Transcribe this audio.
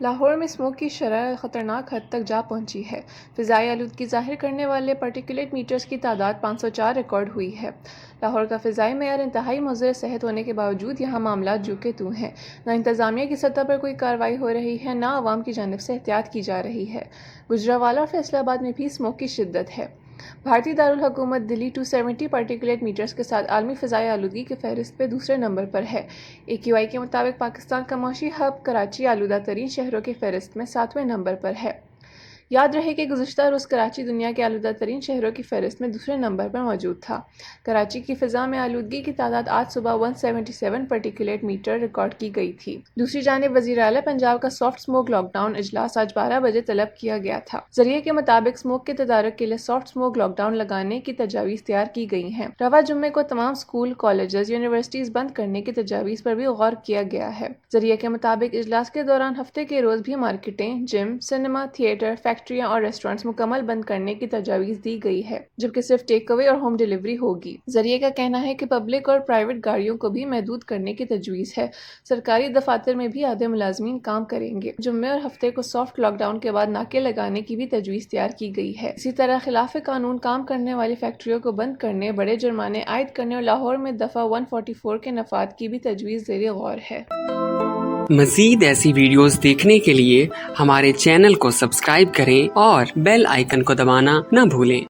لاہور میں اسموگ کی شرح خطرناک حد تک جا پہنچی ہے۔ فضائی آلودگی ظاہر کرنے والے پارٹیکولیٹ میٹرز کی تعداد 504 ریکارڈ ہوئی ہے۔ لاہور کا فضائی معیار انتہائی مضر صحت ہونے کے باوجود یہاں معاملات جو کہ توں ہیں۔ نہ انتظامیہ کی سطح پر کوئی کارروائی ہو رہی ہے، نہ عوام کی جانب سے احتیاط کی جا رہی ہے۔ گجرانوالہ اور فیصل آباد میں بھی اسموگ کی شدت ہے۔ بھارتی دارالحکومت دلی 270 پارٹیکولیٹ میٹرز کے ساتھ عالمی فضائی آلودگی کی فہرست پہ دوسرے نمبر پر ہے۔ AQI کے مطابق پاکستان کا معاشی ہب کراچی آلودہ ترین شہروں کی فہرست میں 7ویں نمبر پر ہے۔ یاد رہے کہ گزشتہ روز کراچی دنیا کے آلودہ ترین شہروں کی فہرست میں دوسرے نمبر پر موجود تھا۔ کراچی کی فضا میں آلودگی کی تعداد آج صبح 177 پارٹیکولیٹ میٹر ریکارڈ کی گئی تھی۔ دوسری جانب وزیر اعلیٰ پنجاب کا سافٹ اسموگ لاک ڈاؤن اجلاس آج 12 بجے طلب کیا گیا تھا۔ ذریعے کے مطابق اسموگ کے تدارک کے لیے سافٹ اسموگ لاک ڈاؤن لگانے کی تجاویز تیار کی گئی ہیں۔ رواں جمعے کو تمام اسکول، کالجز، یونیورسٹیز بند کرنے کی تجاویز پر بھی غور کیا گیا ہے۔ ذریعے کے مطابق اجلاس کے دوران ہفتے کے روز بھی مارکیٹیں، جم، سنیما، تھیٹر، فیکٹریاں اور ریسٹورنٹس مکمل بند کرنے کی تجاویز دی گئی ہے، جبکہ صرف ٹیک اوے اور ہوم ڈیلیوری ہوگی۔ ذریعے کا کہنا ہے کہ پبلک اور پرائیویٹ گاڑیوں کو بھی محدود کرنے کی تجویز ہے۔ سرکاری دفاتر میں بھی آدھے ملازمین کام کریں گے۔ جمعے اور ہفتے کو سافٹ لاک ڈاؤن کے بعد ناکے لگانے کی بھی تجویز تیار کی گئی ہے۔ اسی طرح خلاف قانون کام کرنے والی فیکٹریوں کو بند کرنے، بڑے جرمانے عائد کرنے اور لاہور میں دفعہ 144 کے نفاذ کی بھی تجویز زیر غور ہے۔ مزید ایسی ویڈیوز دیکھنے کے لیے ہمارے چینل کو سبسکرائب کریں اور بیل آئیکن کو دبانا نہ بھولیں۔